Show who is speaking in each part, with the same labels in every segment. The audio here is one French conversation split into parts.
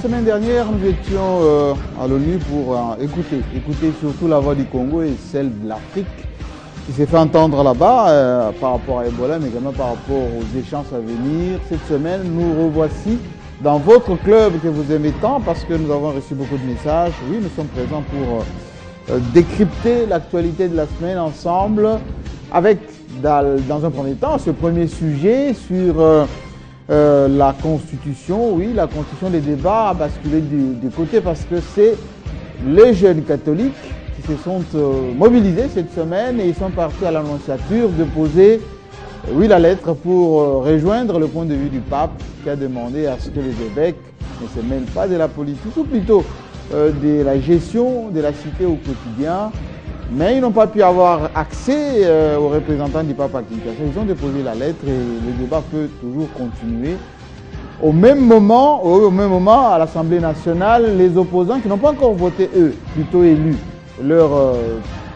Speaker 1: semaine dernière, nous étions à l'ONU pour écouter surtout la voix du Congo et celle de l'Afrique qui s'est fait entendre là-bas par rapport à Ebola, mais également par rapport aux échanges à venir. Cette semaine, nous revoici dans votre club que vous aimez tant parce que nous avons reçu beaucoup de messages. Oui, nous sommes présents pour décrypter l'actualité de la semaine ensemble avec, dans un premier temps, ce premier sujet sur la Constitution. Oui, la Constitution des débats a basculé du côté parce que c'est les jeunes catholiques qui se sont mobilisés cette semaine et ils sont partis à l'annonciature déposer la lettre pour rejoindre le point de vue du pape qui a demandé à ce que les évêques ne se mêlent pas de la politique ou plutôt de la gestion de la cité au quotidien. Mais ils n'ont pas pu avoir accès aux représentants du pape à Kinshasa. Ils ont déposé la lettre et le débat peut toujours continuer. Au même moment, à l'Assemblée nationale, les opposants qui n'ont pas encore voté, eux, plutôt élus, leur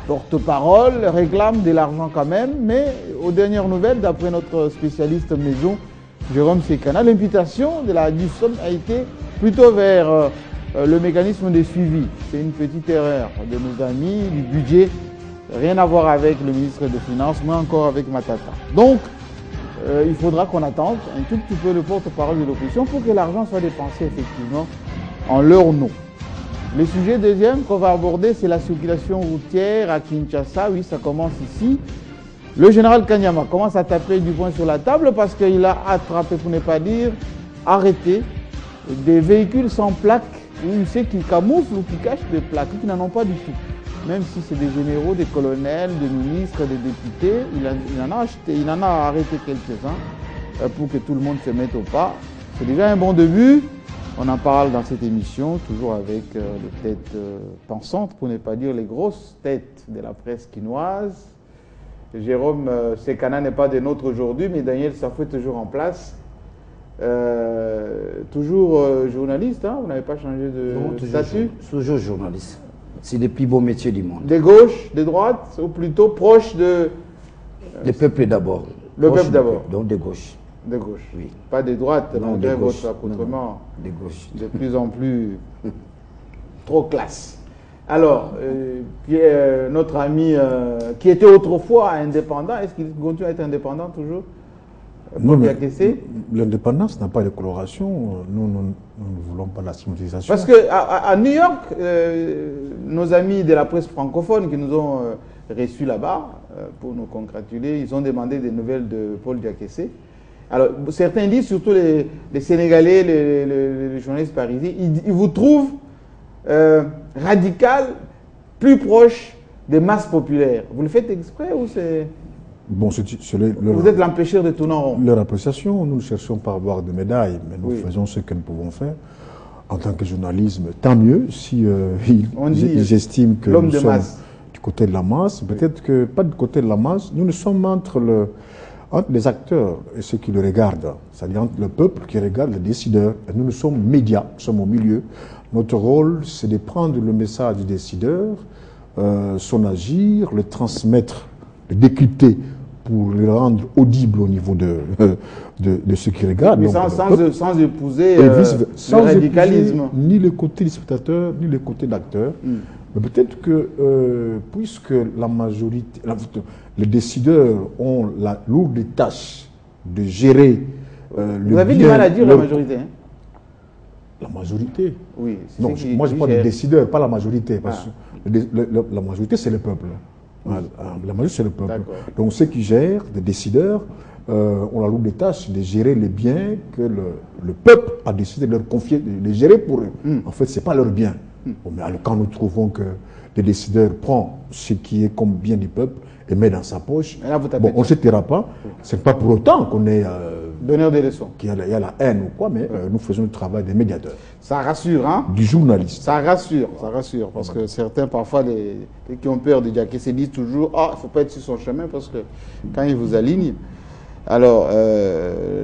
Speaker 1: porte-parole réclament de l'argent quand même. Mais aux dernières nouvelles, d'après notre spécialiste maison, Jérôme Sekana, l'imputation de la DUSOM a été plutôt vers le mécanisme de suivi. C'est une petite erreur de nos amis du budget, rien à voir avec le ministre des Finances, mais encore avec Matata. Donc, il faudra qu'on attende un tout petit peu le porte-parole de l'opposition pour que l'argent soit dépensé effectivement en leur nom. Le sujet deuxième qu'on va aborder, c'est la circulation routière à Kinshasa. Oui, ça commence ici. Le général Kanyama commence à taper du poing sur la table parce qu'il a attrapé, pour ne pas dire arrêté, des véhicules sans plaques, ou ceux qui camouflent ou qui cachent des plaques, qui n'en ont pas du tout. Même si c'est des généraux, des colonels, des ministres, des députés, il en a arrêté quelques-uns pour que tout le monde se mette au pas. C'est déjà un bon début. On en parle dans cette émission, toujours avec les têtes pensantes, pour ne pas dire les grosses têtes de la presse quinoise. Jérôme Sekana n'est pas des nôtres aujourd'hui, mais Daniel Safou est toujours en place. Toujours journaliste, hein? Vous n'avez pas changé de statut?
Speaker 2: Toujours journaliste. C'est le plus beau métier du monde.
Speaker 1: De gauche, de droite, ou plutôt proche de...
Speaker 2: Le peuple d'abord.
Speaker 1: Le peuple d'abord.
Speaker 2: Donc de gauche.
Speaker 1: De gauche.
Speaker 2: Oui.
Speaker 1: Pas de droite,
Speaker 2: non,
Speaker 1: malgré
Speaker 2: de gauche.
Speaker 1: votre accoutrement.
Speaker 2: De gauche.
Speaker 1: De plus en plus trop classe. Alors, notre ami qui était autrefois indépendant, est-ce qu'il continue à être indépendant toujours?
Speaker 3: Non, mais l'indépendance n'a pas de coloration. Nous ne voulons pas la stigmatisation.
Speaker 1: Parce qu'à New York, nos amis de la presse francophone qui nous ont reçus là-bas pour nous congratuler, ils ont demandé des nouvelles de Paul Diakessé. Alors, certains disent, surtout les Sénégalais, les journalistes parisiens, ils vous trouvent radical, plus proche des masses populaires. Vous le faites exprès ou c'est...
Speaker 3: Bon,
Speaker 1: vous êtes l'empêcheur de tourner en rond.
Speaker 3: Leur appréciation, nous ne cherchons pas à avoir de médailles, mais nous faisons ce que nous pouvons faire. En tant que journalisme, tant mieux si ils estiment que nous sommes du côté de la masse. Peut-être que pas du côté de la masse, nous sommes entre les acteurs et ceux qui le regardent. C'est-à-dire entre le peuple qui regarde les décideurs. Et nous sommes médias, nous sommes au milieu. Notre rôle, c'est de prendre le message du décideur, son agir, le transmettre, le décrypter pour le rendre audible au niveau de ceux qui regardent.
Speaker 1: Mais
Speaker 3: donc,
Speaker 1: sans épouser le radicalisme.
Speaker 3: Ni le côté du spectateur, ni le côté d'acteur. Mais peut-être que, puisque la majorité, les décideurs ont la lourde tâche de gérer
Speaker 1: Vous avez du mal à dire la majorité, hein?
Speaker 3: La majorité?
Speaker 1: Oui.
Speaker 3: Non, moi je parle des décideurs, pas la majorité. Parce que la majorité, c'est le peuple. La majorité, c'est le peuple. Donc ceux qui gèrent, les décideurs, ont la lourde tâche de gérer les biens que le peuple a décidé de leur confier, de les gérer pour eux. En fait, ce n'est pas leur bien. Bon, mais alors, quand nous trouvons que le décideur prend ce qui est comme bien du peuple et met dans sa poche,
Speaker 1: là,
Speaker 3: on ne se taira pas. Ce n'est pas pour autant qu'on est...
Speaker 1: donneur des leçons.
Speaker 3: Qu'il y a la haine ou quoi, mais nous faisons le travail des médiateurs.
Speaker 1: Ça rassure, hein?
Speaker 3: Du journaliste.
Speaker 1: Ça rassure, parce que certains, parfois, qui ont peur de Diakessé disent toujours « Ah, il ne faut pas être sur son chemin parce que quand il vous aligne... » Alors,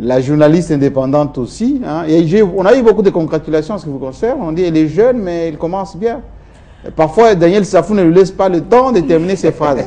Speaker 1: la journaliste indépendante aussi, hein, et on a eu beaucoup de congratulations en ce qui vous concerne. On dit elle est jeune, mais il commence bien. Et parfois, Daniel Safou ne lui laisse pas le temps de terminer ses phrases.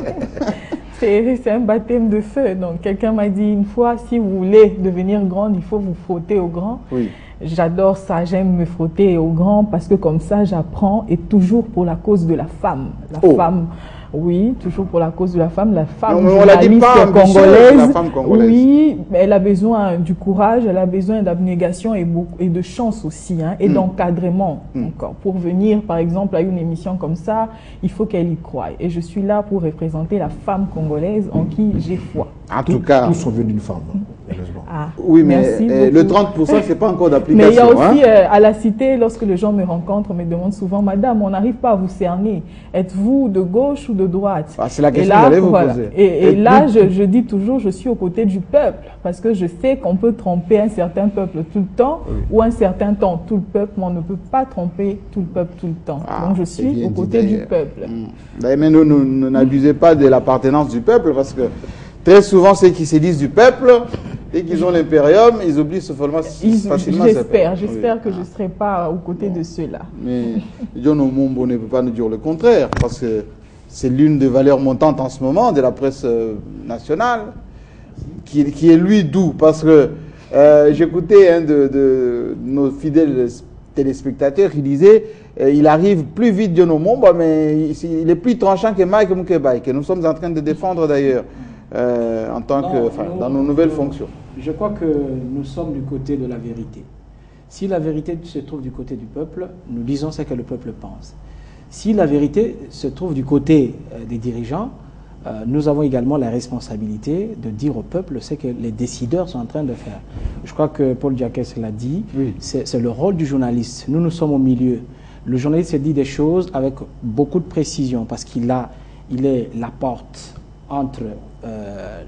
Speaker 4: C'est un baptême de feu. Donc, quelqu'un m'a dit une fois, si vous voulez devenir grande, il faut vous frotter au grand.
Speaker 1: Oui.
Speaker 4: J'adore ça, j'aime me frotter aux grands parce que comme ça j'apprends et toujours pour la cause de la femme. La femme, oui, toujours pour la cause de la femme. La femme journaliste congolaise,
Speaker 1: la femme congolaise,
Speaker 4: oui, elle a besoin du courage, elle a besoin d'abnégation et de chance aussi, hein, et d'encadrement encore. Pour venir par exemple à une émission comme ça, il faut qu'elle y croie. Et je suis là pour représenter la femme congolaise en qui j'ai foi.
Speaker 1: En tout cas,
Speaker 3: tous sont venus d'une femme.
Speaker 1: Oui, mais le 30%, c'est pas encore d'application.
Speaker 4: Mais il y a aussi, à la cité, lorsque les gens me rencontrent, on me demande souvent, Madame, on n'arrive pas à vous cerner. Êtes-vous de gauche ou de droite?
Speaker 1: C'est la question que j'allais vous poser.
Speaker 4: Et là, je dis toujours, je suis aux côtés du peuple, parce que je sais qu'on peut tromper un certain peuple tout le temps, ou un certain temps tout le peuple, mais on ne peut pas tromper tout le peuple tout le temps. Donc je suis aux côtés du peuple.
Speaker 1: Mais n'abusez pas de l'appartenance du peuple, parce que très souvent, ceux qui se disent du peuple, dès qu'ils ont l'impérium, ils oublient facilement.
Speaker 4: J'espère que je ne serai pas aux côtés de ceux-là.
Speaker 1: Mais John Omombo ne peut pas nous dire le contraire, parce que c'est l'une des valeurs montantes en ce moment de la presse nationale, qui est lui doux. Parce que j'écoutais un de nos fidèles téléspectateurs qui disait il arrive plus vite John Omombo, mais il est plus tranchant que Mike Mukebai, que nous sommes en train de défendre d'ailleurs. Dans nos nouvelles fonctions.
Speaker 5: Je crois que nous sommes du côté de la vérité. Si la vérité se trouve du côté du peuple, nous disons ce que le peuple pense. Si la vérité se trouve du côté des dirigeants, nous avons également la responsabilité de dire au peuple ce que les décideurs sont en train de faire. Je crois que Paul Diakès l'a dit, c'est le rôle du journaliste. Nous sommes au milieu. Le journaliste dit des choses avec beaucoup de précision parce qu'il est la porte entre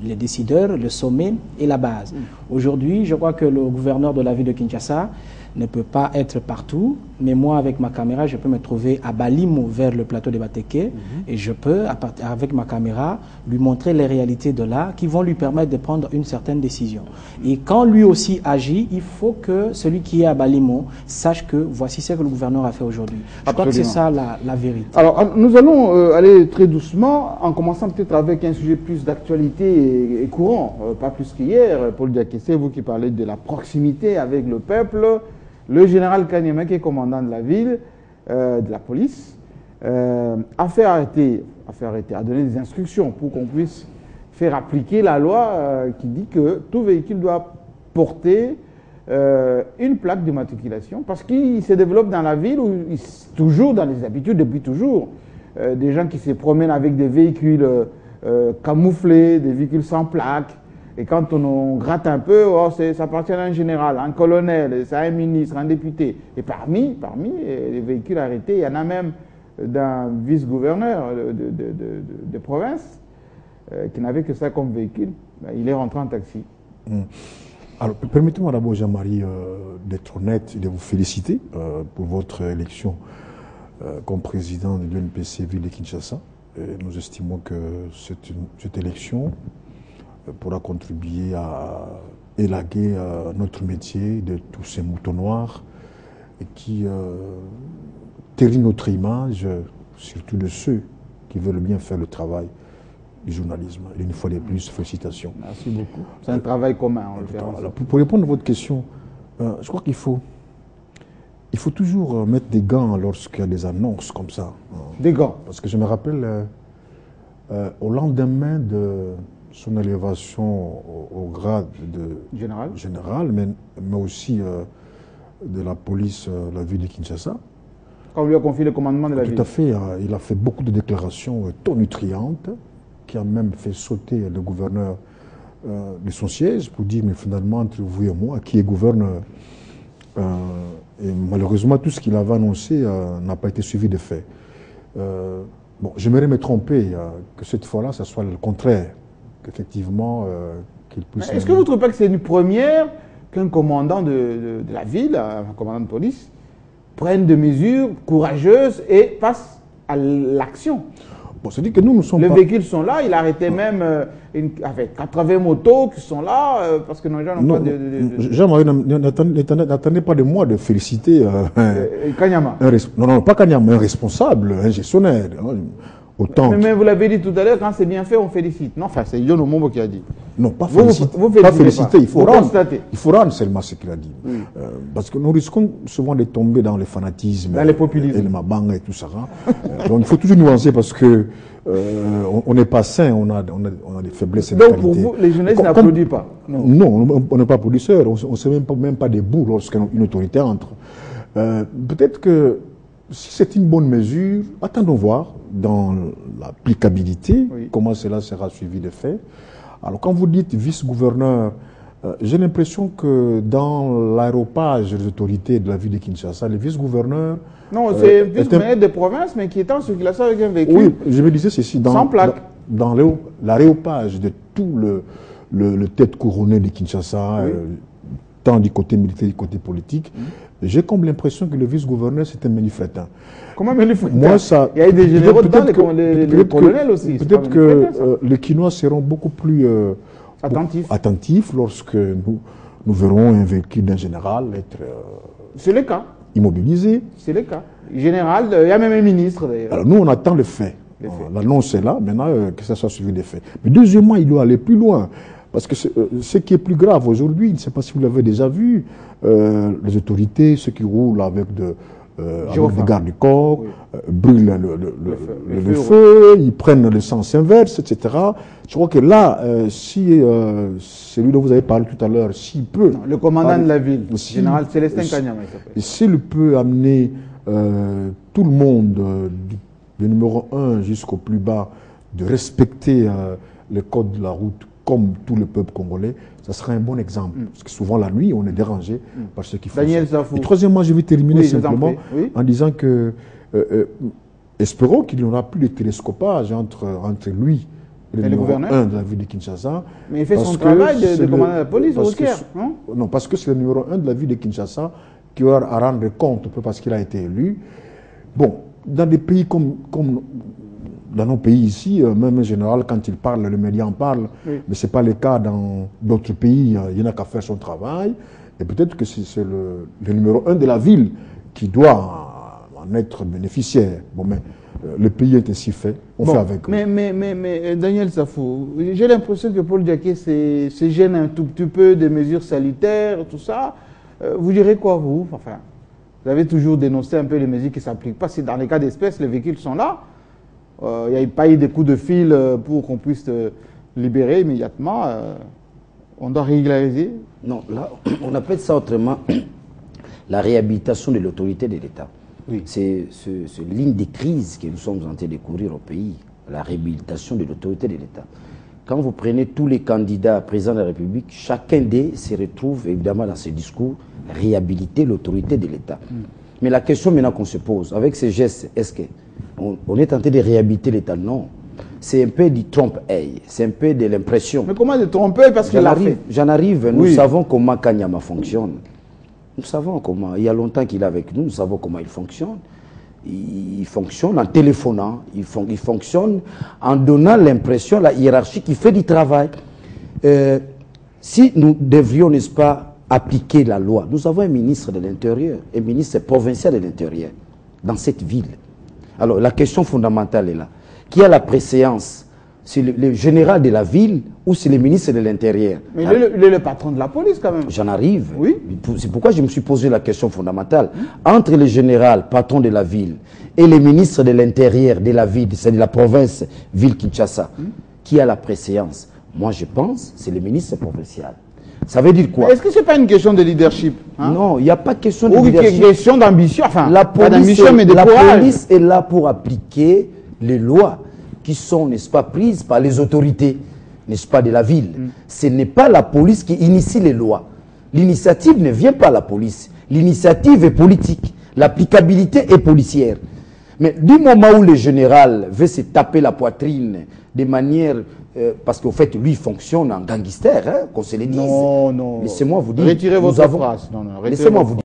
Speaker 5: les décideurs, le sommet et la base. Aujourd'hui, je crois que le gouverneur de la ville de Kinshasa ne peut pas être partout, mais moi, avec ma caméra, je peux me trouver à Balimo, vers le plateau de Bateke, et je peux, avec ma caméra, lui montrer les réalités de là, qui vont lui permettre de prendre une certaine décision. Et quand lui aussi agit, il faut que celui qui est à Balimo sache que voici ce que le gouverneur a fait aujourd'hui. Je crois que c'est ça la vérité.
Speaker 1: Alors, nous allons aller très doucement, en commençant peut-être avec un sujet plus d'actualité et courant, pas plus qu'hier. Paul Diakessé, vous qui parlez de la proximité avec le peuple, le général Kanyama, qui est commandant de la ville, de la police, a fait arrêter, a donné des instructions pour qu'on puisse faire appliquer la loi qui dit que tout véhicule doit porter une plaque d'immatriculation, parce qu'il se développe dans la ville, toujours dans les habitudes, depuis toujours, des gens qui se promènent avec des véhicules camouflés, des véhicules sans plaque. Et quand on gratte un peu, ça appartient à un général, un colonel, c'est un ministre, un député. Et parmi les véhicules arrêtés, il y en a même d'un vice-gouverneur de province qui n'avait que ça comme véhicule. Il est rentré en taxi.
Speaker 3: Alors, permettez-moi d'abord, Jean-Marie, d'être honnête et de vous féliciter pour votre élection comme président de l'UNPC Ville de Kinshasa. Et nous estimons que cette élection pourra contribuer à élaguer notre métier de tous ces moutons noirs et qui territ notre image, surtout de ceux qui veulent bien faire le travail du journalisme. Et une fois de plus, félicitations.
Speaker 1: Merci beaucoup. C'est un travail commun.
Speaker 3: Pour répondre à votre question, je crois qu'il faut toujours mettre des gants lorsqu'il y a des annonces comme ça.
Speaker 1: Des gants? Parce
Speaker 3: que je me rappelle, au lendemain de son élévation au grade de général, mais aussi de la police, la ville de Kinshasa.
Speaker 1: Quand on lui a confié le commandement de la ville.
Speaker 3: Tout à fait. Il a fait beaucoup de déclarations tonitruantes, qui a même fait sauter le gouverneur de son siège pour dire, mais finalement, entre vous et moi, qui est gouverneur? Et malheureusement, tout ce qu'il avait annoncé n'a pas été suivi de fait. Bon, j'aimerais me tromper, que cette fois-là, ça soit le contraire. Qu'effectivement, qu'il puisse...
Speaker 1: Est-ce que vous ne trouvez pas que c'est une première qu'un commandant de la ville, un commandant de police, prenne des mesures courageuses et passe à l'action?
Speaker 3: Bon, c'est-à-dire que nous sommes
Speaker 1: Les véhicules sont là, il a arrêté même avec 80 motos qui sont là, parce que nos gens n'ont pas de...
Speaker 3: Jean-Marie, n'attendez pas de moi de féliciter...
Speaker 1: Kanyama.
Speaker 3: Non, pas Kanyama, un responsable, un gestionnaire. autant...
Speaker 1: Mais vous l'avez dit tout à l'heure, quand c'est bien fait, on félicite. Non, enfin, c'est John Omombo qui a dit.
Speaker 3: Non, pas féliciter. Pas féliciter, il faut rendre seulement ce qu'il a dit. Parce que nous risquons souvent de tomber dans le fanatisme.
Speaker 1: Dans les populismes.
Speaker 3: Et le mabanga et tout ça. Donc il faut toujours nuancer parce que on n'est pas sain, on a des faiblesses et des qualités.
Speaker 1: Donc pour vous, les jeunesses n'applaudissent pas?
Speaker 3: Non, on n'est pas applaudisseurs, on ne se met même pas debout lorsqu'une autorité entre. Peut-être que si c'est une bonne mesure, attendons voir dans l'applicabilité comment cela sera suivi de fait. Alors quand vous dites vice-gouverneur, j'ai l'impression que dans l'aéropage des autorités de la ville de Kinshasa, les vice-gouverneurs...
Speaker 1: Non, c'est vice-gouverneur des provinces, mais qui est en circulation avec un véhicule.
Speaker 3: Oui, je me disais ceci.
Speaker 1: Sans plaque.
Speaker 3: Dans l'aéropage de tout le tête couronné de Kinshasa, tant du côté militaire que du côté politique, j'ai comme l'impression que le vice-gouverneur, c'est un manifestant.
Speaker 1: Comment manifestant?
Speaker 3: Moi, ça,
Speaker 1: il y a des généraux dedans, les colonels aussi.
Speaker 3: Peut-être que les Kinois seront beaucoup plus attentifs lorsque nous verrons un véhicule d'un général être
Speaker 1: c'est le cas.
Speaker 3: Immobilisé.
Speaker 1: C'est le cas. Général, il y a même un ministre d'ailleurs.
Speaker 3: Alors nous, on attend le fait. L'annonce est là, maintenant que ça soit suivi des faits. Mais deuxièmement, il doit aller plus loin. Parce que ce qui est plus grave aujourd'hui, je ne sais pas si vous l'avez déjà vu, les autorités, ceux qui roulent avec des gardes du corps, brûlent le feu, ils prennent le sens inverse, etc. Je crois que là, si celui dont vous avez parlé tout à l'heure, s'il peut...
Speaker 1: Non, le commandant de la ville, général Célestin Kanyama, il s'appelle.
Speaker 3: S'il peut amener tout le monde, du numéro 1 jusqu'au plus bas, de respecter le code de la route, comme tout le peuple congolais, ça sera un bon exemple. Parce que souvent, la nuit, on est dérangé par ce qu'il faut.
Speaker 1: Daniel Zafou.
Speaker 3: Et troisièmement, je vais terminer simplement en disant que, espérons qu'il n'y aura plus de télescopage entre lui et le numéro 1 de la ville de Kinshasa.
Speaker 1: Mais il fait son travail de commandant de la police routière, non?
Speaker 3: Non, parce que c'est le numéro 1 de la ville de Kinshasa qui aura à rendre compte, un peu parce qu'il a été élu. Bon, dans des pays comme dans nos pays ici, même en général, quand il parle, le média en parle, mais ce n'est pas le cas dans d'autres pays. Il n'y en a qu'à faire son travail. Et peut-être que c'est le numéro 1 de la ville qui doit en être bénéficiaire. Bon, mais le pays est ainsi fait. On fait avec eux.
Speaker 1: Mais Daniel Zafou, j'ai l'impression que Paul Diaké se gêne un tout petit peu des mesures sanitaires, tout ça. Vous direz quoi, vous? Enfin, vous avez toujours dénoncé un peu les mesures qui ne s'appliquent pas. Si dans les cas d'espèce, les véhicules sont là, il n'y a pas eu de coups de fil pour qu'on puisse libérer immédiatement. On doit régulariser.
Speaker 2: Non, là, on appelle ça autrement la réhabilitation de l'autorité de l'État. Oui. C'est ligne de crise que nous sommes en train de découvrir au pays, la réhabilitation de l'autorité de l'État. Quand vous prenez tous les candidats présidents de la République, chacun d'eux se retrouve évidemment dans ce discours, réhabiliter l'autorité de l'État. Mais la question maintenant qu'on se pose, avec ces gestes, est-ce qu'on est tenté de réhabiliter l'État? Non. C'est un peu du trompe-œil, c'est un peu de l'impression.
Speaker 1: Mais comment de trompe-œil? Parce que
Speaker 2: j'en arrive, nous savons comment Kanyama fonctionne. Nous savons comment, il y a longtemps qu'il est avec nous, nous savons comment il fonctionne. Il fonctionne en téléphonant, il fonctionne en donnant l'impression, la hiérarchie qui fait du travail. Si nous devrions, n'est-ce pas, appliquer la loi, nous avons un ministre de l'Intérieur, un ministre provincial de l'Intérieur, dans cette ville. Alors la question fondamentale est là. Qui a la préséance? C'est le général de la ville ou c'est le ministre de l'Intérieur?
Speaker 1: Mais il est le patron de la police quand même.
Speaker 2: J'en arrive.
Speaker 1: Oui.
Speaker 2: C'est pourquoi je me suis posé la question fondamentale. Entre le général, patron de la ville, et le ministre de l'Intérieur de la ville, c'est de la province, ville Kinshasa, qui a la préséance? Moi je pense que c'est le ministre provincial. Ça veut dire quoi?
Speaker 1: Est-ce que ce n'est pas une question de leadership?
Speaker 2: Non, il n'y a pas de question de leadership.
Speaker 1: Ou une question d'ambition. Enfin,
Speaker 2: la police est là pour appliquer les lois qui sont, n'est-ce pas, prises par les autorités, n'est-ce pas, de la ville. Ce n'est pas la police qui initie les lois. L'initiative ne vient pas à la police. L'initiative est politique. L'applicabilité est policière. Mais du moment où le général veut se taper la poitrine de manière... parce qu'au fait, lui, il fonctionne en gangster, hein, qu'on se le dise.
Speaker 1: Non.
Speaker 2: Laissez-moi vous dire...
Speaker 1: Retirez votre phrase.
Speaker 2: Laissez-moi vous dire.